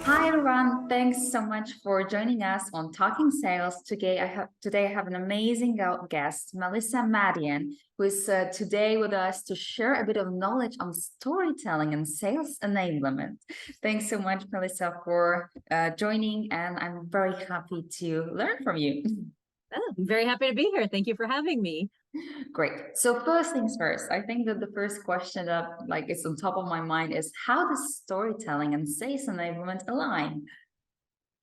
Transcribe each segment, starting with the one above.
Hi everyone, thanks so much for joining us on Talking Sales. Today I have an amazing guest, Melissa Madian, who is today with us to share a bit of knowledge on storytelling and sales enablement. Thanks so much, Melissa, for joining, and I'm very happy to learn from you. Oh, I'm very happy to be here. Thank you for having me. Great. So first things first, I think that the first question that is on top of my mind is, how does storytelling and sales enablement align?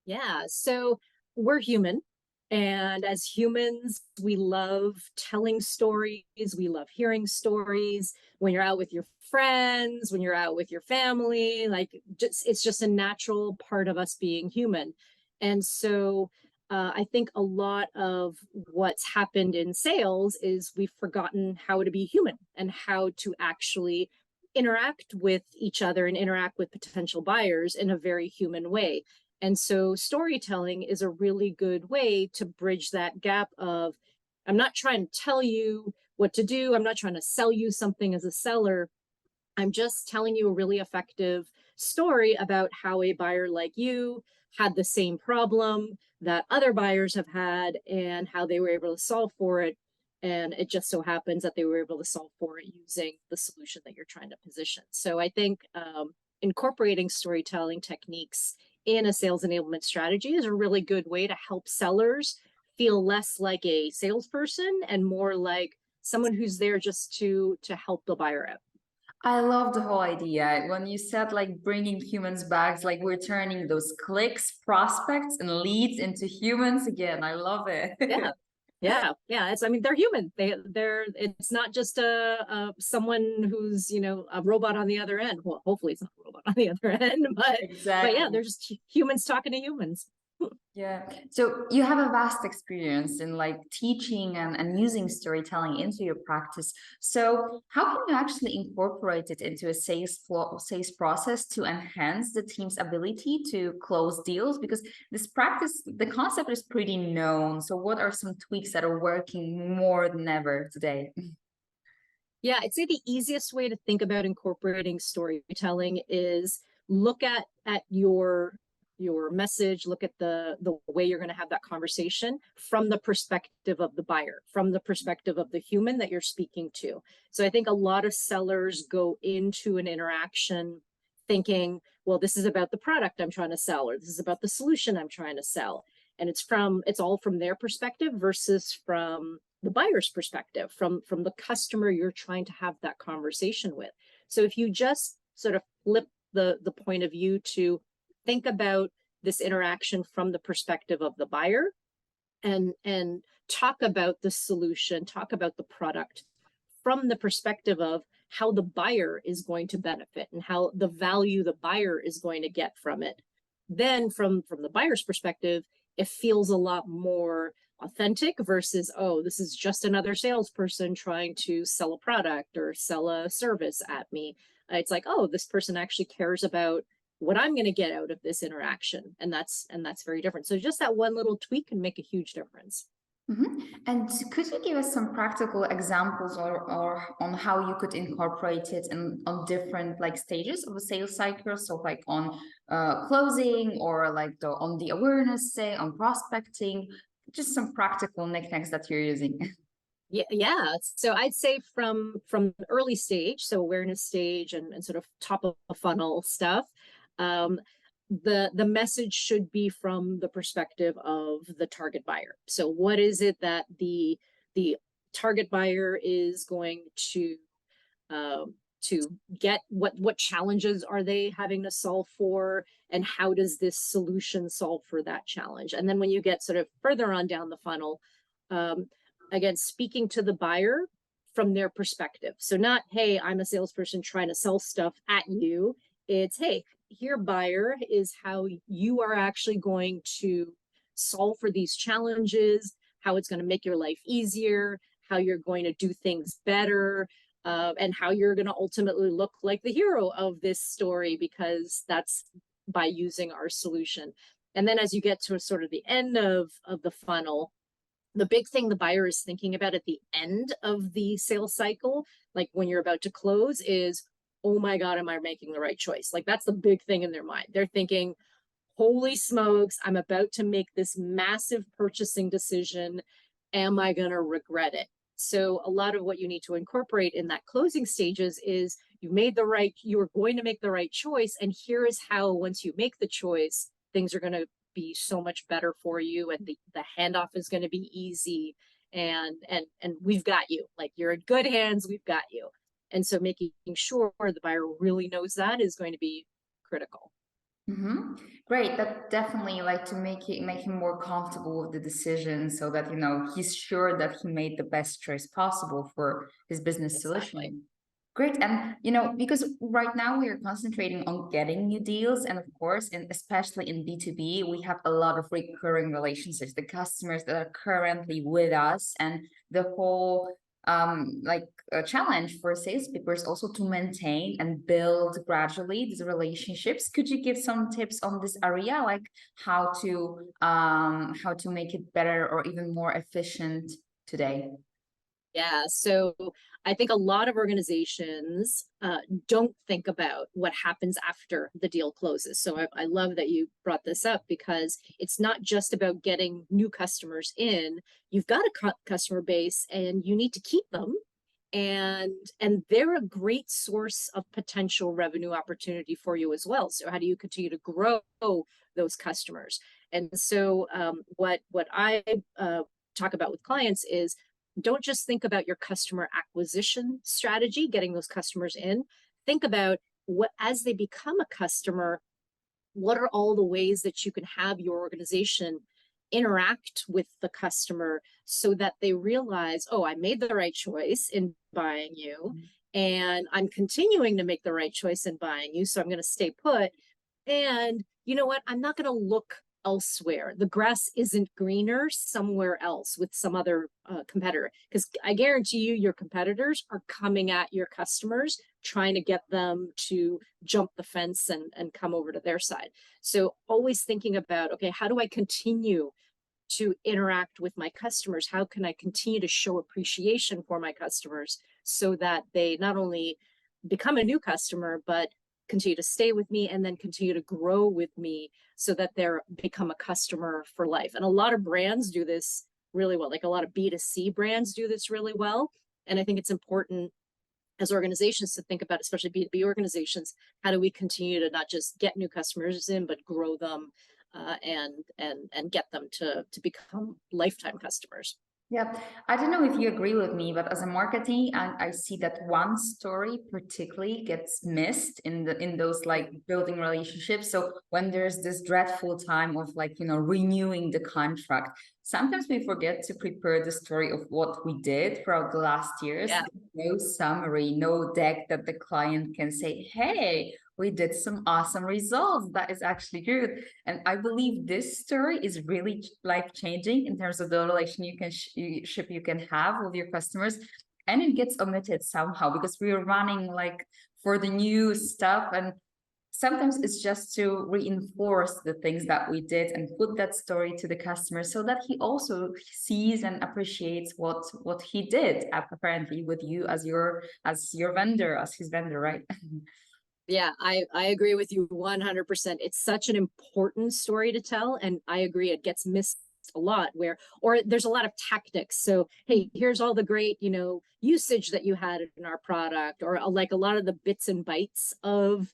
Yeah, so we're human. And as humans, we love telling stories. We love hearing stories. When you're out with your friends, when you're out with your family, it's just a natural part of us being human. And so I think a lot of what's happened in sales is we've forgotten how to be human and how to actually interact with each other and interact with potential buyers in a very human way. And so storytelling is a really good way to bridge that gap of, I'm not trying to tell you what to do. I'm not trying to sell you something as a seller. I'm just telling you a really effective story about how a buyer like you had the same problem that other buyers have had and how they were able to solve for it. And it just so happens that they were able to solve for it using the solution that you're trying to position. So I think incorporating storytelling techniques in a sales enablement strategy is a really good way to help sellers feel less like a salesperson and more like someone who's there just to help the buyer out. I love the whole idea. When you said bringing humans back, we're turning those clicks, prospects, and leads into humans again. I love it. Yeah. I mean, they're human. It's not just someone who's, a robot on the other end. Well, hopefully it's not a robot on the other end, Exactly. but yeah, they're just humans talking to humans. Yeah. So you have a vast experience in teaching and using storytelling into your practice. So how can you actually incorporate it into a sales process to enhance the team's ability to close deals? Because this practice, the concept is pretty known. So what are some tweaks that are working more than ever today? Yeah, I'd say the easiest way to think about incorporating storytelling is look at your message, look at the way you're going to have that conversation from the perspective of the buyer, from the perspective of the human that you're speaking to. So I think a lot of sellers go into an interaction thinking, well, this is about the product I'm trying to sell, or this is about the solution I'm trying to sell. And it's all from their perspective versus from the buyer's perspective, from the customer you're trying to have that conversation with. So if you just sort of flip the point of view to think about this interaction from the perspective of the buyer and talk about the solution, talk about the product from the perspective of how the buyer is going to benefit and how the value the buyer is going to get from it. Then from the buyer's perspective, it feels a lot more authentic versus, oh, this is just another salesperson trying to sell a product or sell a service at me. It's like, oh, this person actually cares about what I'm going to get out of this interaction. And that's very different. So just that one little tweak can make a huge difference. Mm-hmm. And could you give us some practical examples or on how you could incorporate it on different stages of a sales cycle? So on closing or on the awareness, say on prospecting, just some practical knickknacks that you're using. Yeah. So I'd say from early stage, so awareness stage and sort of top of the funnel stuff, the message should be from the perspective of the target buyer. So what is it that the target buyer is going to get? What challenges are they having to solve for, and how does this solution solve for that challenge? And then when you get sort of further on down the funnel, again, speaking to the buyer from their perspective. So not, hey, I'm a salesperson trying to sell stuff at you. It's, hey, here, buyer, is how you are actually going to solve for these challenges, how it's going to make your life easier, how you're going to do things better, and how you're going to ultimately look like the hero of this story, because that's by using our solution. And then as you get to sort of the end of the funnel, the big thing the buyer is thinking about at the end of the sales cycle, like when you're about to close, is oh my God, am I making the right choice? Like that's the big thing in their mind. They're thinking, holy smokes, I'm about to make this massive purchasing decision. Am I going to regret it? So a lot of what you need to incorporate in that closing stages is you're going to make the right choice. And here is how, once you make the choice, things are going to be so much better for you. And the handoff is going to be easy. And we've got you. Like, you're in good hands. We've got you. And so making sure the buyer really knows that is going to be critical. Mm-hmm. Great. That definitely, like, to make him more comfortable with the decision, so that he's sure that he made the best choice possible for his business solution. Great. And because right now we are concentrating on getting new deals, and of course, especially in B2B, we have a lot of recurring relationships, the customers that are currently with us, and the whole challenge for salespeople is also to maintain and build gradually these relationships. Could you give some tips on this area, like how to make it better or even more efficient today? Yeah, so I think a lot of organizations don't think about what happens after the deal closes. So I love that you brought this up, because it's not just about getting new customers in. You've got a customer base and you need to keep them. And they're a great source of potential revenue opportunity for you as well. So how do you continue to grow those customers? And so what I talk about with clients is, don't just think about your customer acquisition strategy, getting those customers in. Think about what, as they become a customer, what are all the ways that you can have your organization interact with the customer so that they realize, oh, I made the right choice in buying you, and I'm continuing to make the right choice in buying you. So I'm going to stay put. And you know what? I'm not going to look elsewhere. The grass isn't greener somewhere else with some other competitor, because I guarantee you your competitors are coming at your customers trying to get them to jump the fence and come over to their side. So always thinking about, okay, how do I continue to interact with my customers? How can I continue to show appreciation for my customers so that they not only become a new customer, but continue to stay with me and then continue to grow with me so that they're become a customer for life. And a lot of brands do this really well. Like a lot of B2C brands do this really well. And I think it's important as organizations to think about, especially B2B organizations, how do we continue to not just get new customers in, but grow them and get them to become lifetime customers. Yeah, I don't know if you agree with me, but as a marketing, I see that one story particularly gets missed in those like building relationships. So when there's this dreadful time of renewing the contract, sometimes we forget to prepare the story of what we did throughout the last years. Yeah. No summary, no deck that the client can say, hey, we did some awesome results. That is actually good. And I believe this story is really life-changing in terms of the relationship you can have with your customers. And it gets omitted somehow because we are running like for the new stuff. And sometimes it's just to reinforce the things that we did and put that story to the customer so that he also sees and appreciates what he did apparently with you as your vendor, as his vendor, right? Yeah, I agree with you 100%. It's such an important story to tell. And I agree, it gets missed a lot or there's a lot of tactics. So, hey, here's all the great, usage that you had in our product, or like a lot of the bits and bytes of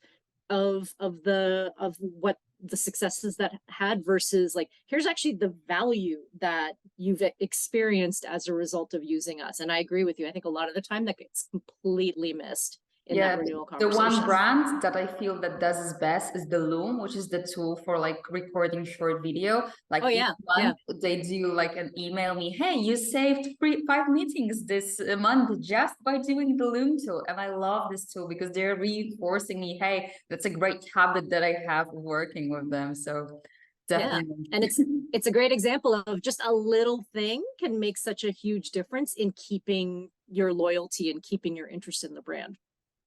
what the successes that had versus like, here's actually the value that you've experienced as a result of using us. And I agree with you. I think a lot of the time that gets completely missed. Yeah, the one brand that I feel that does its best is the Loom, which is the tool for like recording short video. Like they do like an email me, hey, you saved 5 meetings this month just by doing the Loom tool. And I love this tool because they're reinforcing me, hey, that's a great habit that I have working with them. So definitely. Yeah. And it's a great example of just a little thing can make such a huge difference in keeping your loyalty and keeping your interest in the brand.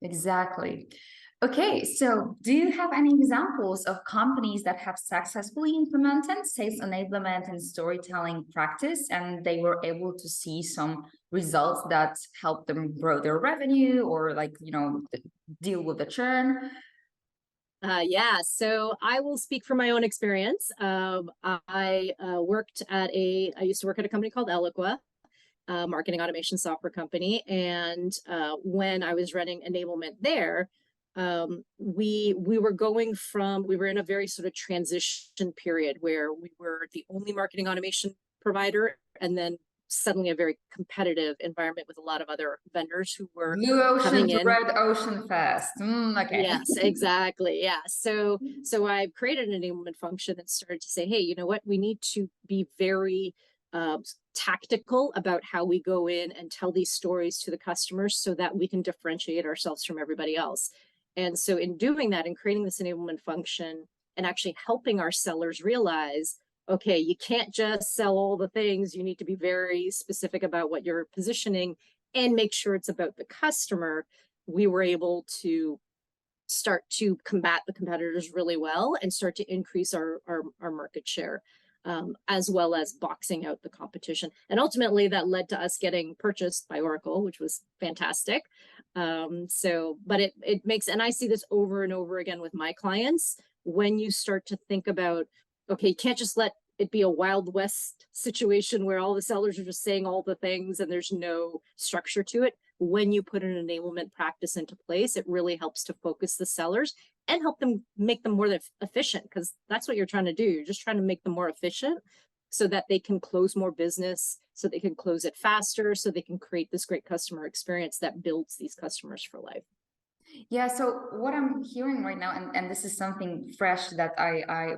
Exactly. Okay, so do you have any examples of companies that have successfully implemented sales enablement and storytelling practice, and they were able to see some results that help them grow their revenue or like, deal with the churn? Yeah, so I will speak from my own experience. I used to work at a company called Eloqua, marketing automation software company. And when I was running enablement there, we were in a very sort of transition period where we were the only marketing automation provider, and then suddenly a very competitive environment with a lot of other vendors who were Blue ocean coming to in. red ocean fast. Okay. Yes, exactly. Yeah. So I created an enablement function and started to say, hey, you know what? We need to be very tactical about how we go in and tell these stories to the customers so that we can differentiate ourselves from everybody else. And so in doing that and creating this enablement function and actually helping our sellers realize, okay, you can't just sell all the things. You need to be very specific about what you're positioning and make sure it's about the customer. We were able to start to combat the competitors really well and start to increase our market share, as well as boxing out the competition. And ultimately that led to us getting purchased by Oracle, which was fantastic. But it makes, and I see this over and over again with my clients, when you start to think about, okay, you can't just let it be a Wild West situation where all the sellers are just saying all the things and there's no structure to it. When you put an enablement practice into place, it really helps to focus the sellers and help them make them more efficient, because that's what you're trying to do. You're just trying to make them more efficient so that they can close more business, so they can close it faster, so they can create this great customer experience that builds these customers for life. Yeah, so what I'm hearing right now, and this is something fresh that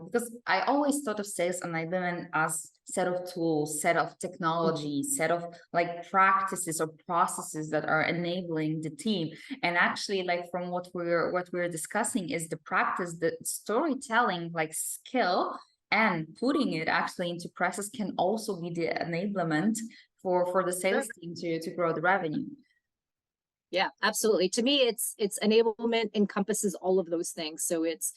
because I always thought of sales enablement as set of tools, set of technology, set of like practices or processes that are enabling the team. And actually, like from what we're discussing is the practice, the storytelling like skill, and putting it actually into practice can also be the enablement for the sales team to grow the revenue. Yeah, absolutely. To me, it's enablement encompasses all of those things. So it's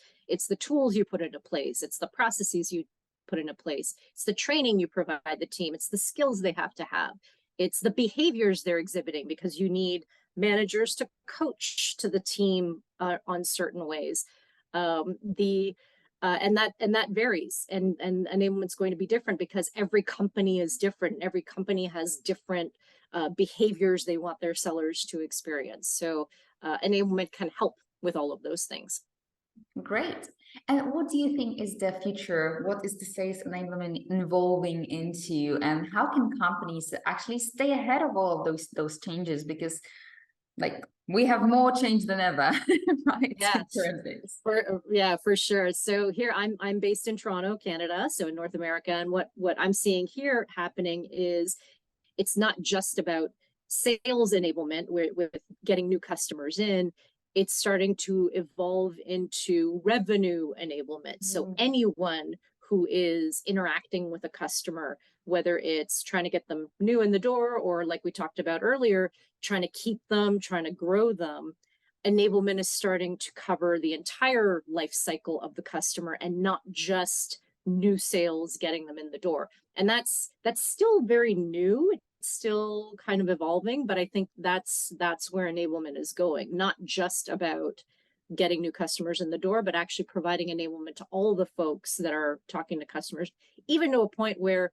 the tools you put into place, it's the processes you put into place, it's the training you provide the team, it's the skills they have to have, it's the behaviors they're exhibiting, because you need managers to coach to the team on certain ways. And that varies, and enablement's going to be different because every company is different. Every company has different behaviors they want their sellers to experience. So enablement can help with all of those things. Great. And what do you think is the future? What is the sales enablement evolving into, and how can companies actually stay ahead of all of those changes? Because like we have more change than ever, right? Yeah, for sure. So here I'm based in Toronto, Canada, so in North America, and what I'm seeing here happening is it's not just about sales enablement with getting new customers in. It's starting to evolve into revenue enablement. So anyone who is interacting with a customer, whether it's trying to get them new in the door or, like we talked about earlier, trying to keep them, trying to grow them, enablement is starting to cover the entire life cycle of the customer and not just new sales, getting them in the door. And that's still very new. It's still kind of evolving, but I think that's where enablement is going. Not just about getting new customers in the door, but actually providing enablement to all the folks that are talking to customers, even to a point where,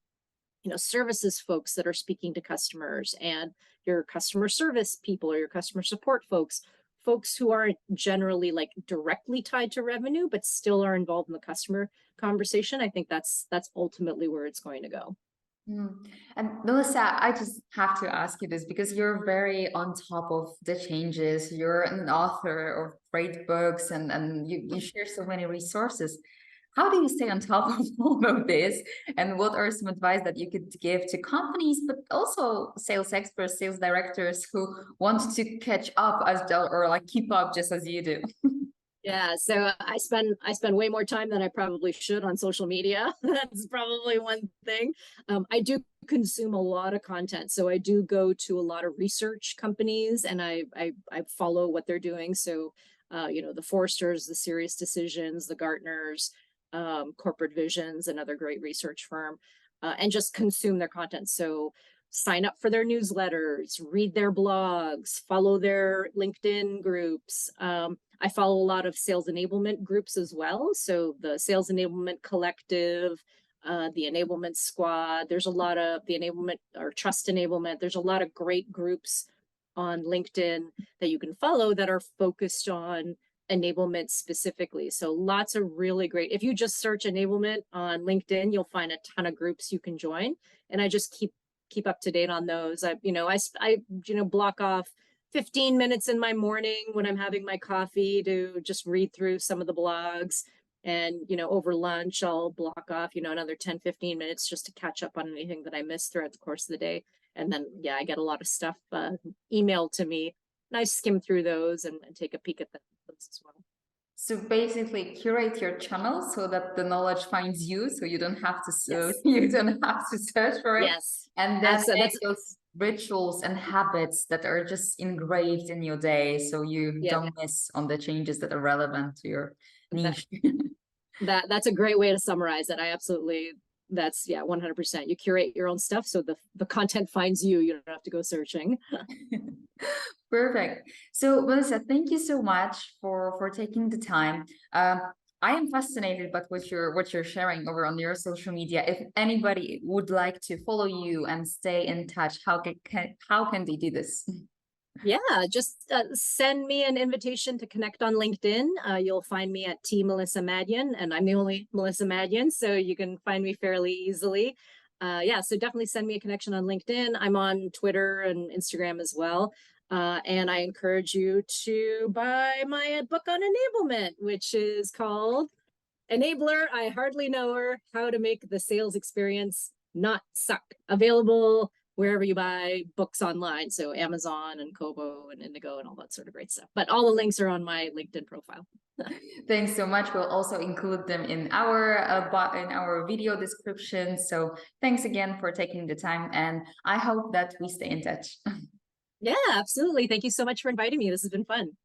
services folks that are speaking to customers, and your customer service people or your customer support folks who aren't generally like directly tied to revenue, but still are involved in the customer conversation. I think that's ultimately where it's going to go. And Melissa, I just have to ask you this because you're very on top of the changes. You're an author of great books and you share so many resources. How do you stay on top of all of this? And what are some advice that you could give to companies, but also sales experts, sales directors who want to catch up as well, or like keep up just as you do? Yeah, so I spend way more time than I probably should on social media. That's probably one thing. I do consume a lot of content, so I do go to a lot of research companies, and I follow what they're doing. So, the Forresters, the Serious Decisions, the Gartners, Corporate Visions, another great research firm, and just consume their content. So sign up for their newsletters, read their blogs, follow their LinkedIn groups. I follow a lot of sales enablement groups as well. So the Sales Enablement Collective, the Enablement Squad, there's a lot of the enablement or trust enablement. There's a lot of great groups on LinkedIn that you can follow that are focused on enablement specifically. So lots of really great, if you just search enablement on LinkedIn, you'll find a ton of groups you can join. And I just keep up to date on those. I block off 15 minutes in my morning when I'm having my coffee to just read through some of the blogs. And, over lunch, I'll block off, another 10, 15 minutes just to catch up on anything that I missed throughout the course of the day. And then, yeah, I get a lot of stuff emailed to me. And I skim through those and take a peek at those as well. So basically curate your channel so that the knowledge finds you, so you don't have to Yes. you don't have to search for it. Yes. And then that's those rituals and habits that are just engraved in your day, so you don't miss on the changes that are relevant to your niche. That's a great way to summarize it. That's 100%. You curate your own stuff so the content finds you. You don't have to go searching. Perfect. So Melissa, thank you so much for taking the time. I am fascinated by what you're sharing over on your social media. If anybody would like to follow you and stay in touch, how can they do this? Yeah, just send me an invitation to connect on LinkedIn. You'll find me at T Melissa Madian, and I'm the only Melissa Madian, so you can find me fairly easily. So definitely send me a connection on LinkedIn. I'm on Twitter and Instagram as well. And I encourage you to buy my book on enablement, which is called Enabler, I Hardly Know Her, How to Make the Sales Experience Not Suck. Available wherever you buy books online. So Amazon and Kobo and Indigo and all that sort of great stuff. But all the links are on my LinkedIn profile. Thanks so much. We'll also include them in our video description. So thanks again for taking the time, and I hope that we stay in touch. Yeah, absolutely. Thank you so much for inviting me. This has been fun.